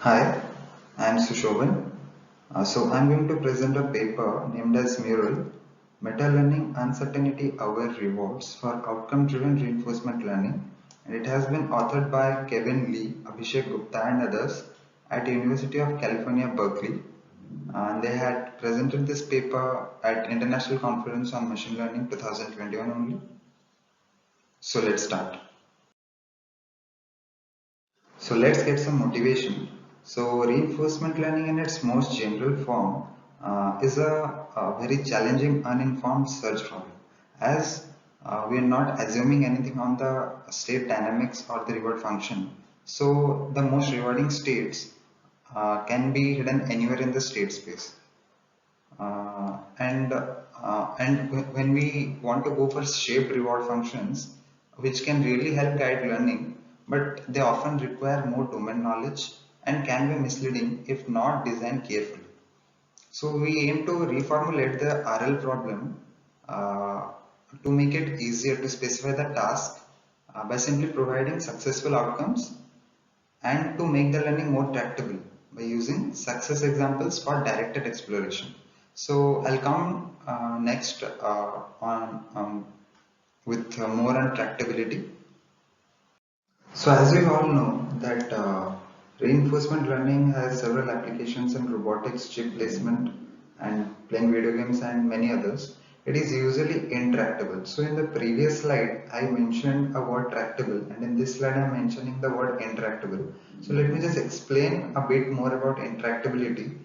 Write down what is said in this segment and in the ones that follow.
Hi, I am Sushovan. I'm going to present a paper named as Mural, Meta-Learning Uncertainty Aware Rewards for Outcome-Driven Reinforcement Learning, and it has been authored by Kevin Lee, Abhishek Gupta and others at University of California, Berkeley. And they had presented this paper at International Conference on Machine Learning 2021 only. So let's start. So let's get some motivation. So reinforcement learning in its most general form is a very challenging uninformed search problem, as we are not assuming anything on the state dynamics or the reward function. So the most rewarding states can be hidden anywhere in the state space. When we want to go for shaped reward functions, which can really help guide learning, but they often require more domain knowledge and can be misleading if not designed carefully. So we aim to reformulate the RL problem uh, to make it easier to specify the task by simply providing successful outcomes and to make the learning more tractable by using success examples for directed exploration. So I'll come next on with more on tractability. So as we all know that reinforcement learning has several applications in robotics, chip placement and playing video games and many others. It is usually intractable. So in the previous slide I mentioned a word tractable, and in this slide I am mentioning the word intractable. So let me just explain a bit more about intractability.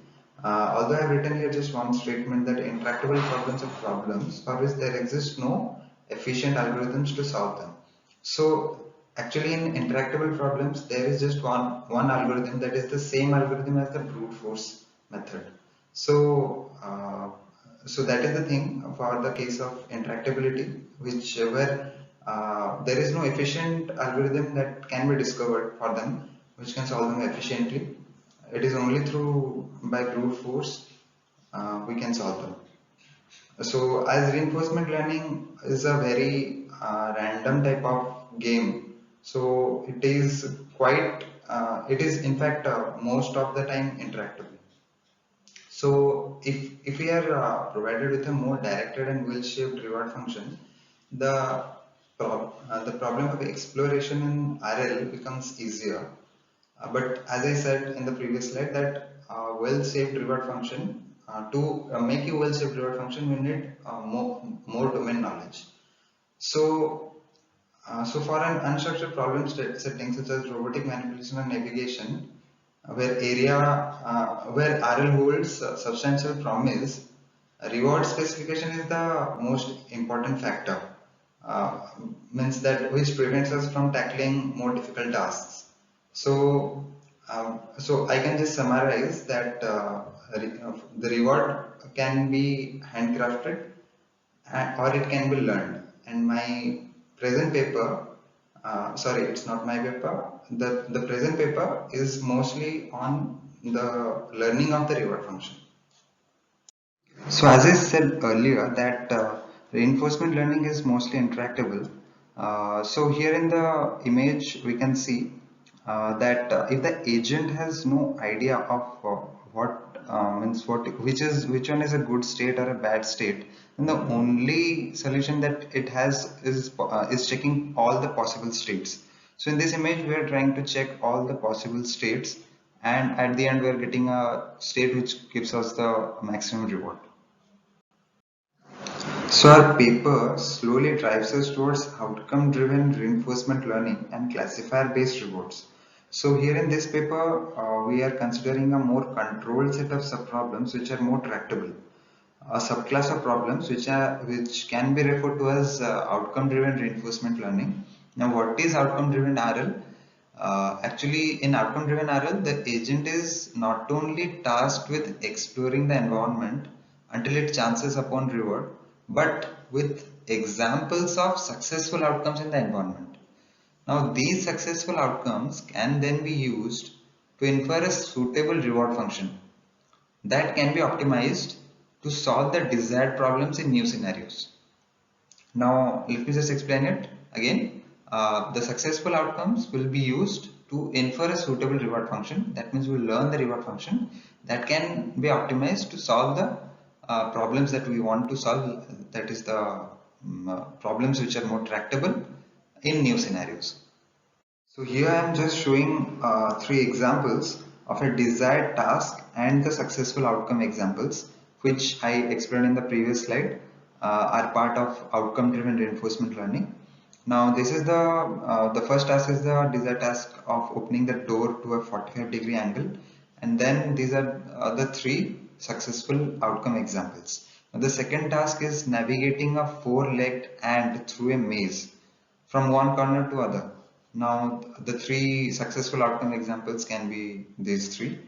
Although I have written here just one statement that intractable problems are problems for which there exists no efficient algorithms to solve them. So actually in intractable problems there is just one algorithm that is the same algorithm as the brute force method. So so that is the thing for the case of intractability, which where there is no efficient algorithm that can be discovered for them which can solve them efficiently. It is only through by brute force we can solve them. So as reinforcement learning is a very random type of game, so it is quite it is in fact most of the time interactable. So if we are provided with a more directed and well-shaped reward function, the the problem of exploration in RL becomes easier. But as I said in the previous slide, that well-shaped reward function to make a well-shaped reward function, we need more domain knowledge. So so for an unstructured problem setting such as robotic manipulation and navigation, where RL holds substantial promise, reward specification is the most important factor. Uh, Means that which prevents us from tackling more difficult tasks. So so I can just summarize that the reward can be handcrafted or it can be learned. And my present paper, sorry, it's not my paper. The present paper is mostly on the learning of the reward function. So as I said earlier that reinforcement learning is mostly interactable. So here in the image we can see that if the agent has no idea of what means what which one is a good state or a bad state, then the only solution that it has is checking all the possible states. So in this image we are trying to check all the possible states, and at the end we are getting a state which gives us the maximum reward. So our paper slowly drives us towards outcome-driven reinforcement learning and classifier-based rewards. So here in this paper, we are considering a more controlled set of subproblems which are more tractable. A subclass of problems which can be referred to as outcome-driven reinforcement learning. Now, what is outcome-driven RL? Actually, in outcome-driven RL, the agent is not only tasked with exploring the environment until it chances upon reward, but with examples of successful outcomes in the environment. Now, these successful outcomes can then be used to infer a suitable reward function that can be optimized to solve the desired problems in new scenarios. Now, let me just explain it again. The successful outcomes will be used to infer a suitable reward function. That means we learn the reward function that can be optimized to solve the problems that we want to solve, that is the problems which are more tractable in new scenarios. So here I am just showing three examples of a desired task and the successful outcome examples, which I explained in the previous slide, are part of outcome driven reinforcement learning. Now this is the first task is the desired task of opening the door to a 45-degree angle, and then these are the three successful outcome examples. Now the second task is navigating a four-legged ant through a maze from one corner to other. Now the three successful outcome examples can be these three.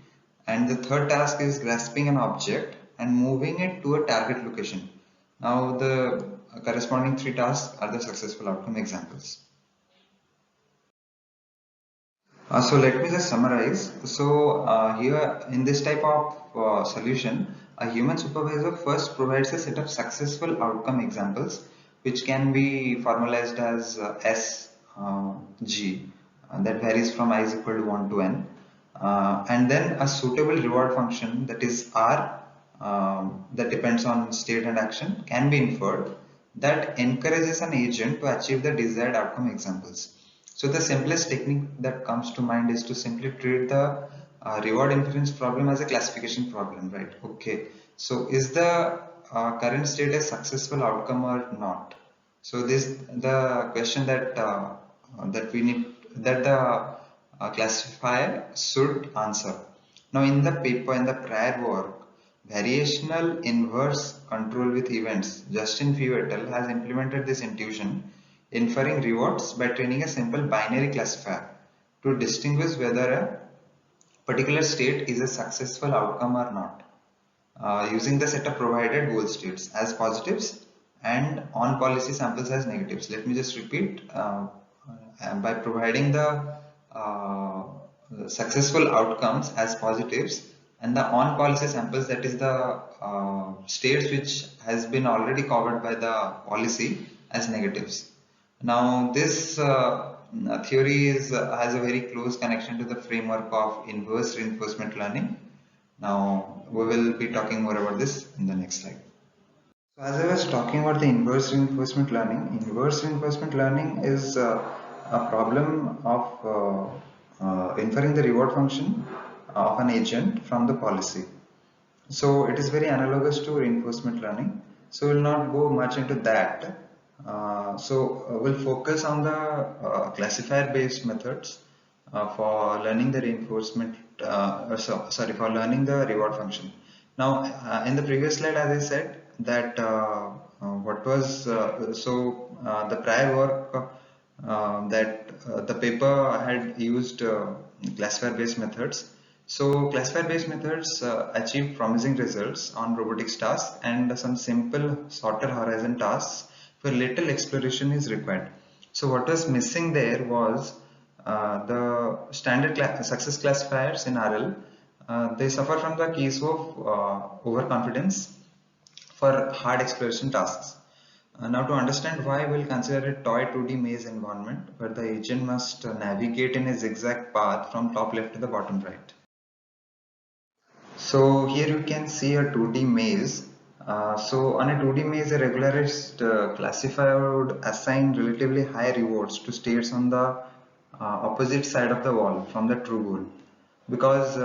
And the third task is grasping an object and moving it to a target location. Now the corresponding three tasks are the successful outcome examples. So let me just summarize. So here in this type of solution, a human supervisor first provides a set of successful outcome examples, which can be formalized as SG, that varies from I is equal to 1 to n, and then a suitable reward function, that is R, that depends on state and action, can be inferred that encourages an agent to achieve the desired outcome examples. So the simplest technique that comes to mind is to simply treat the reward inference problem as a classification problem, right? Okay, so is the current state a successful outcome or not? So this the question that the classifier should answer. Now in the paper, in the prior work, variational inverse control with events, Justin Few et al. Has implemented this intuition, inferring rewards by training a simple binary classifier to distinguish whether a particular state is a successful outcome or not, using the set of provided goal states as positives and on policy samples as negatives. Let me just repeat, by providing the successful outcomes as positives and the on policy samples, that is the states which has been already covered by the policy, as negatives. Now this theory has a very close connection to the framework of inverse reinforcement learning. Now we will be talking more about this in the next slide. So as I was talking about the inverse reinforcement learning is a problem of inferring the reward function of an agent from the policy. So it is very analogous to reinforcement learning. So we'll not go much into that. We'll focus on the classifier based methods for learning the for learning the reward function. Now in the previous slide, as I said, that the prior work the paper had used classifier based methods. So classifier based methods achieve promising results on robotics tasks and some simple shorter horizon tasks where little exploration is required. So what was missing there was the standard success classifiers in RL. They suffer from the case of overconfidence for hard exploration tasks. Now to understand why, we'll consider a toy 2D maze environment where the agent must navigate in a zigzag path from top left to the bottom right. So here you can see a 2D maze. So on a 2D maze, a regularized classifier would assign relatively high rewards to states on the opposite side of the wall from the true goal, because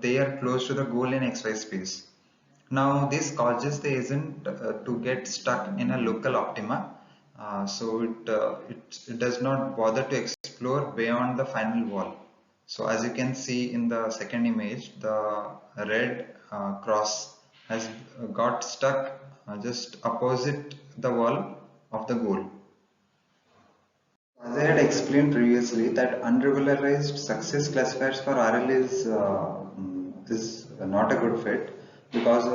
they are close to the goal in XY space. Now this causes the agent to get stuck in a local optima, so it does not bother to explore beyond the final wall. So as you can see in the second image, the red cross has got stuck just opposite the wall of the goal. As I had explained previously, that unregularized success classifiers for RL is not a good fit, because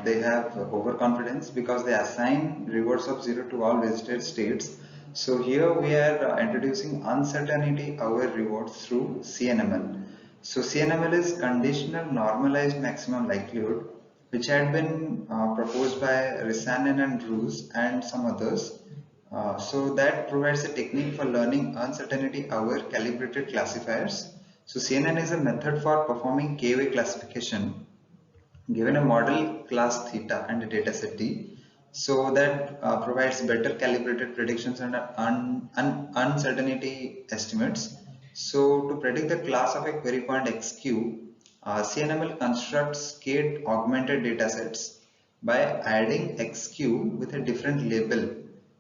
they have overconfidence, because they assign rewards of 0 to all visited states. So here we are introducing uncertainty aware rewards through CNML. So CNML is conditional normalized maximum likelihood, which had been proposed by Rissanen and Roos and some others So that provides a technique for learning uncertainty over calibrated classifiers. So CNN is a method for performing K-way classification given a model class theta and a dataset D, so that provides better calibrated predictions and uncertainty estimates. So to predict the class of a query point XQ, CNML constructs k augmented datasets by adding XQ with a different label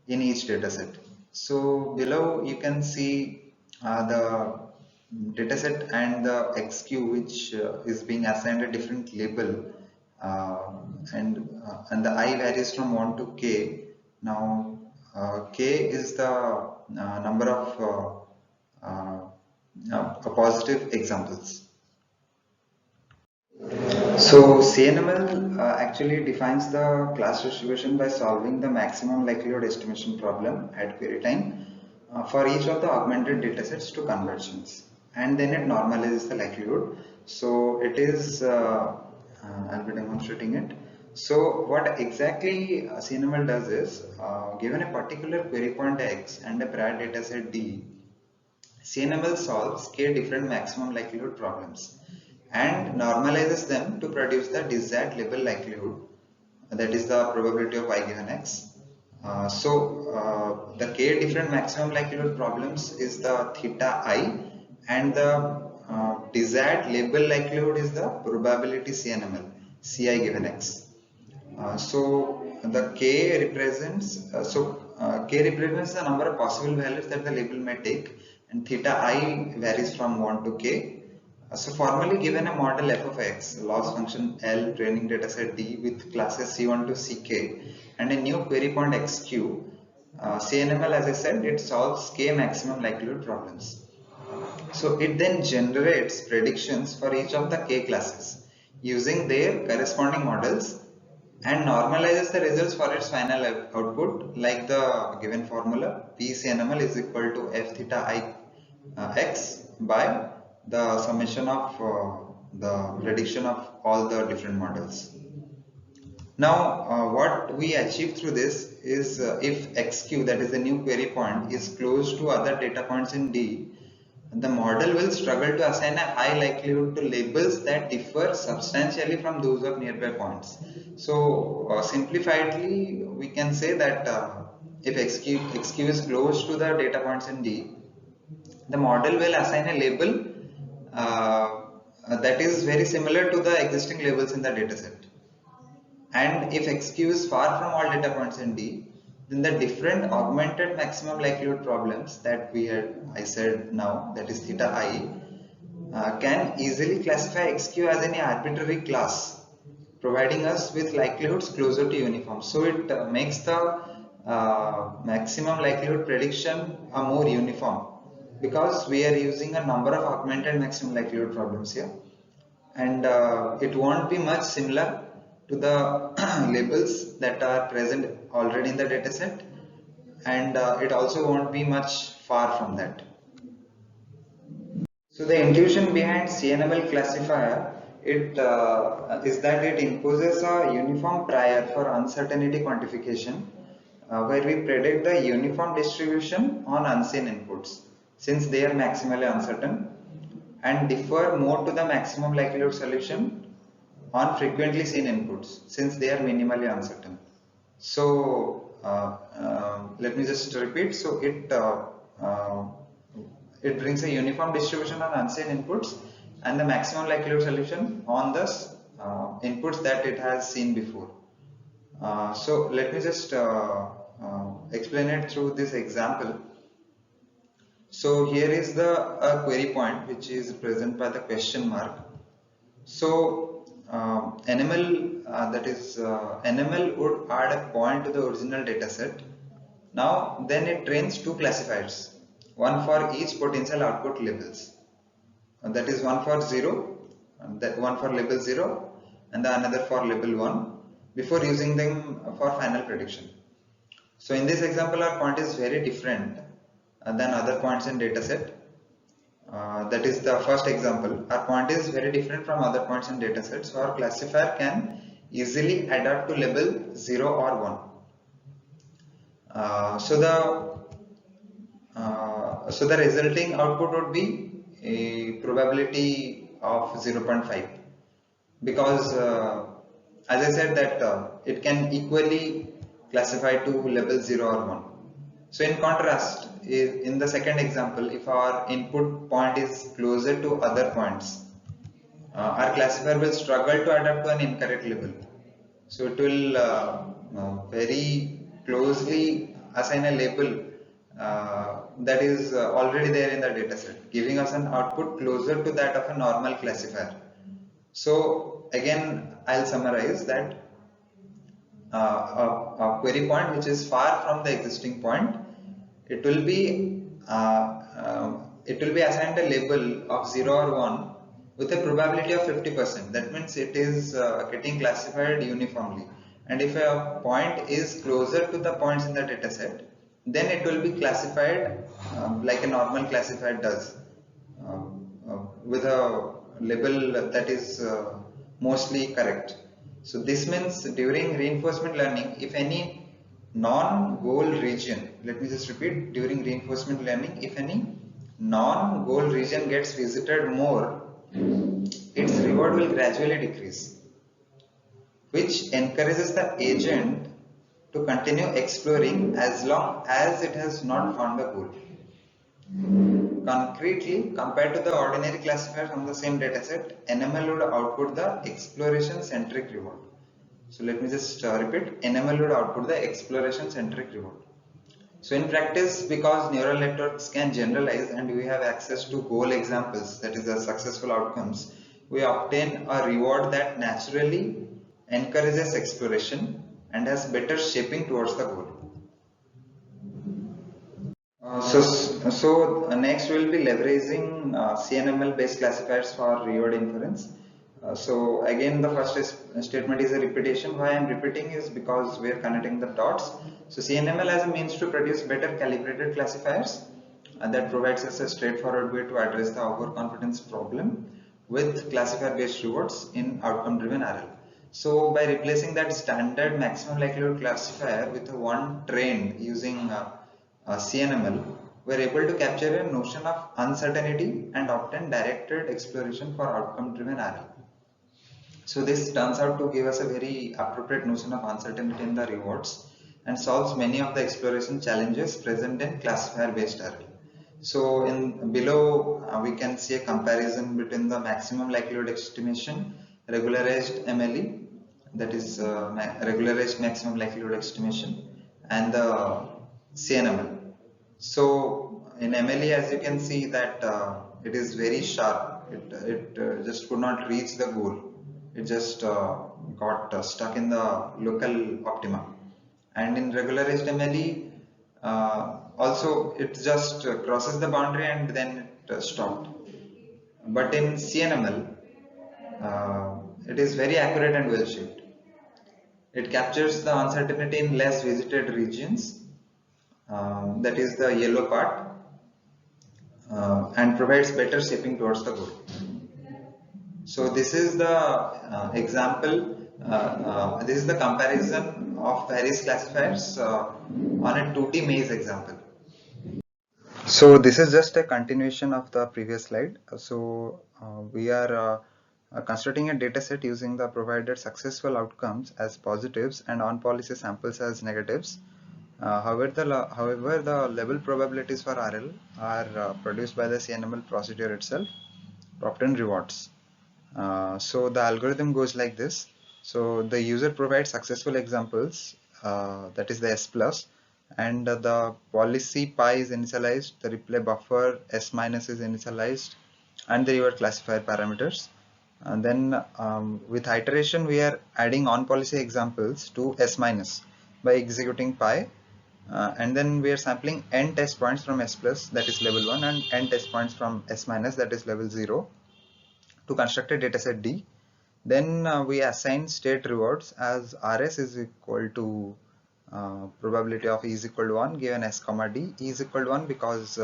in each dataset. So below you can see the dataset and the XQ which is being assigned a different label, and the I varies from 1 to k. Now k is the number of positive examples. So CNML actually defines the class distribution by solving the maximum likelihood estimation problem at query time for each of the augmented datasets to convergence, and then it normalizes the likelihood. So it is, I'll be demonstrating it. So what exactly CNML does is, given a particular query point X and a prior dataset D, CNML solves k different maximum likelihood problems and normalizes them to produce the desired label likelihood, that is the probability of y given x. The k different maximum likelihood problems is the theta I, and the desired label likelihood is the probability CNML, Ci given x. The k represents k represents the number of possible values that the label may take, and theta I varies from 1 to k. So formally given a model f of x, loss function L, training dataset D with classes C1 to Ck, and a new query point xq, CNML, as I said, it solves k maximum likelihood problems. So it then generates predictions for each of the k classes using their corresponding models and normalizes the results for its final output like the given formula. PCNML is equal to f theta I x by the summation of the prediction of all the different models. Now what we achieve through this is, if xq, that is the new query point, is close to other data points in D, the model will struggle to assign a high likelihood to labels that differ substantially from those of nearby points. So simplifiedly we can say that if xq is close to the data points in D, the model will assign a label that is very similar to the existing labels in the dataset. And if xq is far from all data points in D, then the different augmented maximum likelihood problems that I said now, that is theta I, can easily classify xq as any arbitrary class, providing us with likelihoods closer to uniform. So it makes the maximum likelihood prediction more uniform, because we are using a number of augmented maximum likelihood problems here, and it won't be much similar to the labels that are present already in the dataset, and it also won't be much far from that. So the intuition behind CNML classifier is that it imposes a uniform prior for uncertainty quantification, where we predict the uniform distribution on unseen inputs since they are maximally uncertain, and differ more to the maximum likelihood solution on frequently seen inputs since they are minimally uncertain. So let me just repeat. So it brings a uniform distribution on unseen inputs and the maximum likelihood solution on the inputs that it has seen before. So let me just explain it through this example. So here is the query point which is present by the question mark. So NML would add a point to the original dataset. Now then it trains two classifiers, one for each potential output labels. That is one for 0, that one for label 0 and the another for label 1, before using them for final prediction. So in this example our point is very different than other points in dataset. That is the first example. Our point is very different from other points in dataset, so our classifier can easily adapt to label 0 or 1. So the resulting output would be a probability of 0.5, because as I said that it can equally classify to level 0 or 1. So in contrast, in the second example, if our input point is closer to other points, our classifier will struggle to adapt to an incorrect label. So it will very closely assign a label that is already there in the dataset, giving us an output closer to that of a normal classifier. So again, I'll summarize that a query point which is far from the existing point, it will be assigned a label of 0 or 1 with a probability of 50%. That means it is getting classified uniformly. And if a point is closer to the points in the dataset, then it will be classified like a normal classifier does, with a label that is mostly correct. So this means during reinforcement learning, if any non-goal region, let me just repeat, during reinforcement learning, if any non-goal region gets visited more, its reward will gradually decrease, which encourages the agent to continue exploring as long as it has not found the goal. Concretely, compared to the ordinary classifier from the same dataset, NML would output the exploration-centric reward. So let me just repeat, NML would output the exploration-centric reward. So in practice, because neural networks can generalize and we have access to goal examples, that is the successful outcomes, we obtain a reward that naturally encourages exploration and has better shaping towards the goal. Next we'll be leveraging CNML based classifiers for reward inference. So again, the first statement is a repetition. Why I'm repeating is because we are connecting the dots. So CNML as a means to produce better calibrated classifiers that provides us a straightforward way to address the overconfidence problem with classifier based rewards in outcome driven RL. So by replacing that standard maximum likelihood classifier with one trained using CNML, we are able to capture a notion of uncertainty and obtain directed exploration for outcome driven RL. So this turns out to give us a very appropriate notion of uncertainty in the rewards and solves many of the exploration challenges present in classifier based RL. So in below we can see a comparison between the maximum likelihood estimation, regularized MLE, that is regularized maximum likelihood estimation, and the CNML. So in MLE, as you can see that it is very sharp. It just could not reach the goal. It just got stuck in the local optima. And in regularized MLE, also it just crosses the boundary and then it stopped. But in CNML, it is very accurate and well shaped. It captures the uncertainty in less visited regions, that is the yellow part, and provides better shaping towards the goal. So this is the example, this is the comparison of various classifiers on a 2D maze example. So this is just a continuation of the previous slide. So we are constructing a data set using the provided successful outcomes as positives and on policy samples as negatives. However, the level probabilities for RL are produced by the CNML procedure itself, Propton rewards. So the algorithm goes like this. So the user provides successful examples, that is the S plus, and the policy pi is initialized, the replay buffer S minus is initialized, and the reward classifier parameters. And then with iteration, we are adding on policy examples to S minus by executing pi. And then we are sampling n test points from S plus, that is level 1, and n test points from S minus, that is level 0, to construct a dataset D. Then we assign state rewards as RS is equal to probability of E is equal to 1 given S comma D. E is equal to 1 because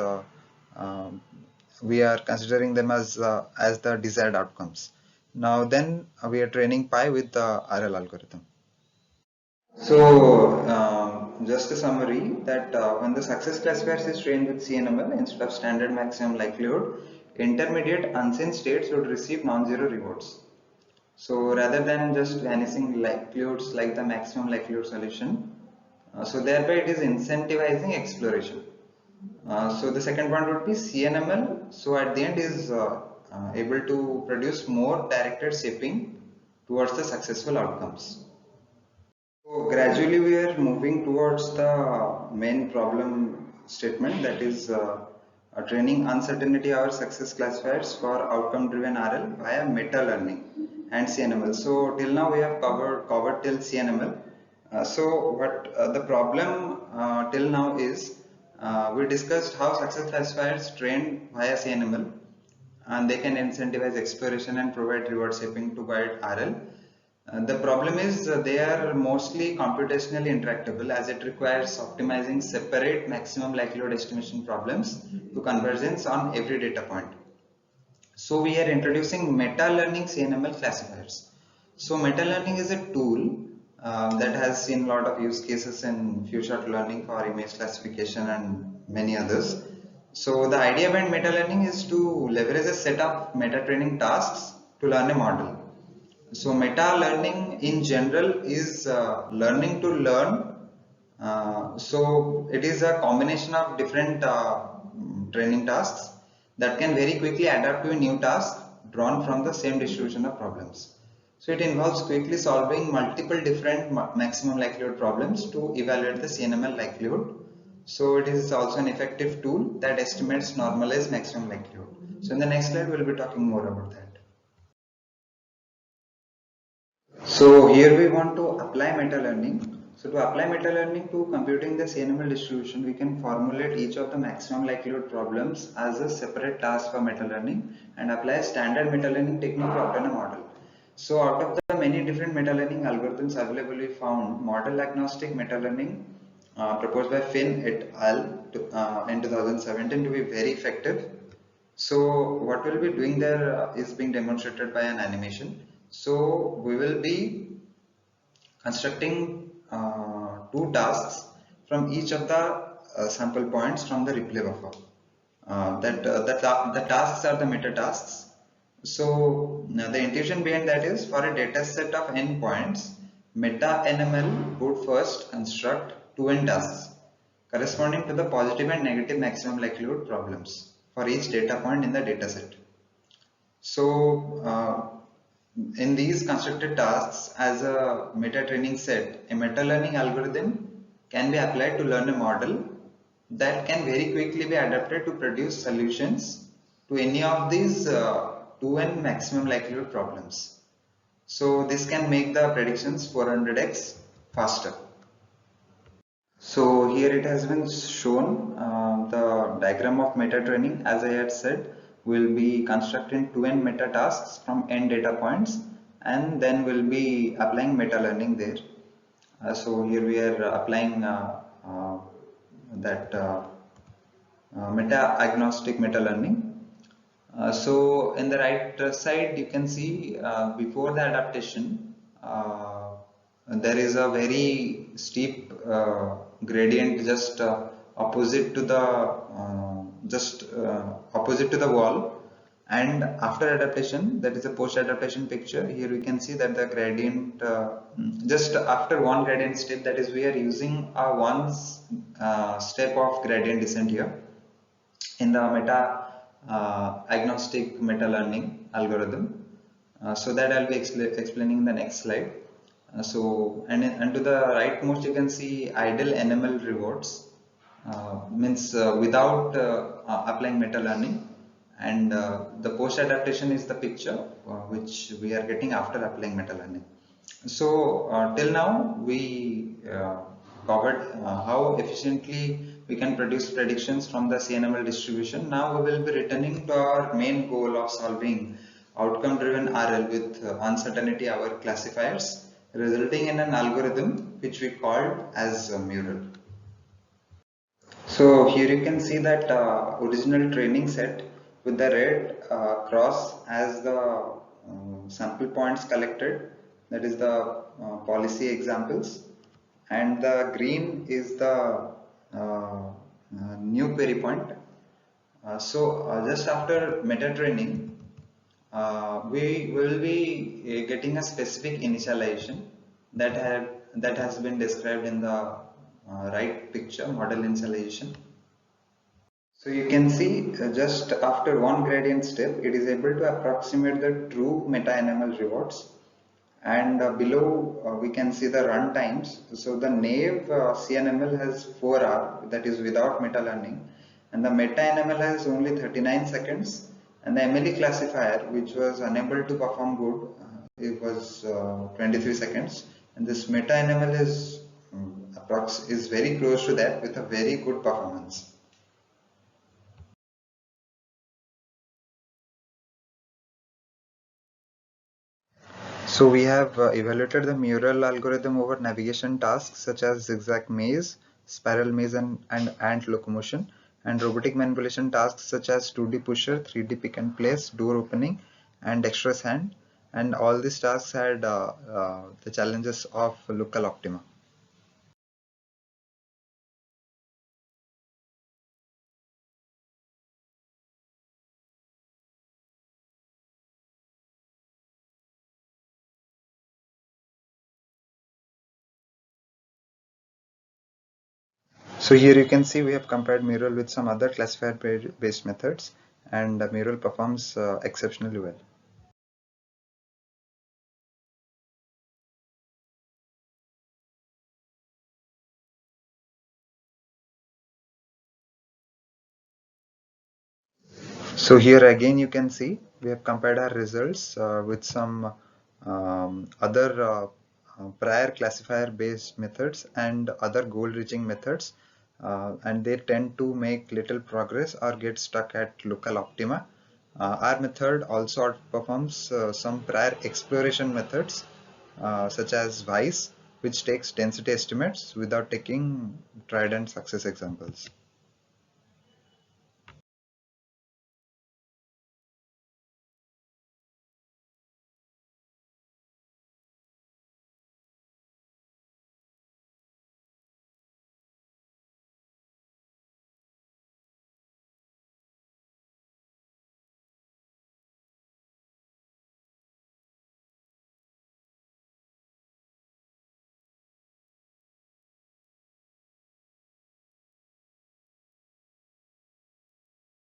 we are considering them as the desired outcomes. Now then we are training pi with the RL algorithm. So just a summary that when the success classifiers is trained with CNML instead of standard maximum likelihood, intermediate unseen states would receive non-zero rewards. So rather than just vanishing likelihoods like the maximum likelihood solution, so thereby it is incentivizing exploration. So the second point would be CNML. So at the end is able to produce more directed shaping towards the successful outcomes. So gradually we are moving towards the main problem statement, that is training uncertainty or success classifiers for outcome driven RL via meta learning and CNML. So till now we have covered till CNML. So what the problem till now is we discussed how success classifiers trained via CNML, and they can incentivize exploration and provide reward shaping to guide RL. The problem is they are mostly computationally intractable, as it requires optimizing separate maximum likelihood estimation problems to convergence on every data point. So we are introducing meta learning CNML classifiers. So meta learning is a tool that has seen a lot of use cases in few shot learning for image classification and many others. So the idea behind meta learning is to leverage a set of meta training tasks to learn a model. So meta learning in general is learning to learn. So it is a combination of different training tasks that can very quickly adapt to a new task drawn from the same distribution of problems. So it involves quickly solving multiple different maximum likelihood problems to evaluate the CNML likelihood. So it is also an effective tool that estimates normalized maximum likelihood. So in the next slide we'll be talking more about that. So here we want to apply meta learning. So to apply meta learning to computing the CNML distribution, we can formulate each of the maximum likelihood problems as a separate task for meta learning and apply a standard meta learning technique to obtain a model. So out of the many different meta learning algorithms available, we found model agnostic meta learning proposed by Finn et al. In 2017 to be very effective. So what we'll be doing there is being demonstrated by an animation. So we will be constructing two tasks from each of the sample points from the replay buffer. The tasks are the meta tasks. So the intuition behind that is, for a data set of n points, meta NML would first construct 2n tasks corresponding to the positive and negative maximum likelihood problems for each data point in the dataset. So in these constructed tasks as a meta training set, a meta learning algorithm can be applied to learn a model that can very quickly be adapted to produce solutions to any of these 2n maximum likelihood problems. So this can make the predictions 400x faster. So here it has been shown the diagram of meta training. As I had said, we'll be constructing 2n meta tasks from n data points, and then we'll be applying meta learning there. So here we are applying that meta agnostic meta learning. So in the right side you can see before the adaptation there is a very steep gradient just opposite to the opposite to the wall, and after adaptation, that is a post adaptation picture. Here we can see that the gradient just after one gradient step, that is we are using a one step of gradient descent here in the meta agnostic meta learning algorithm. So that I'll be explaining in the next slide. And to the rightmost you can see idle NML rewards, means without applying meta learning, and the post adaptation is the picture which we are getting after applying meta learning. So till now we covered how efficiently we can produce predictions from the CNML distribution. Now we will be returning to our main goal of solving outcome driven RL with uncertainty hour classifiers, resulting in an algorithm which we called as Mural. So here you can see that original training set with the red cross as the sample points collected, that is the policy examples, and the green is the new query point. Just after meta training, we will be getting a specific initialization that has been described in the right picture, model initialization. So you can see just after one gradient step, it is able to approximate the true meta-NML rewards. And below we can see the run times. So the naive CNML has 4 hours, that is without meta learning, and the meta NML has only 39 seconds, and the MLE classifier, which was unable to perform good, it was 23 seconds, and this meta NML is very close to that with a very good performance. So we have evaluated the Mural algorithm over navigation tasks such as zigzag maze, spiral maze, and ant locomotion, and robotic manipulation tasks such as 2D pusher, 3D pick and place, door opening, and dexterous hand. And all these tasks had the challenges of local optima. So here you can see we have compared Mural with some other classifier based methods, and Mural performs exceptionally well. So here again you can see we have compared our results with some other prior classifier based methods and other goal reaching methods, and they tend to make little progress or get stuck at local optima. Our method also outperforms some prior exploration methods such as WISE, which takes density estimates without taking tried and success examples.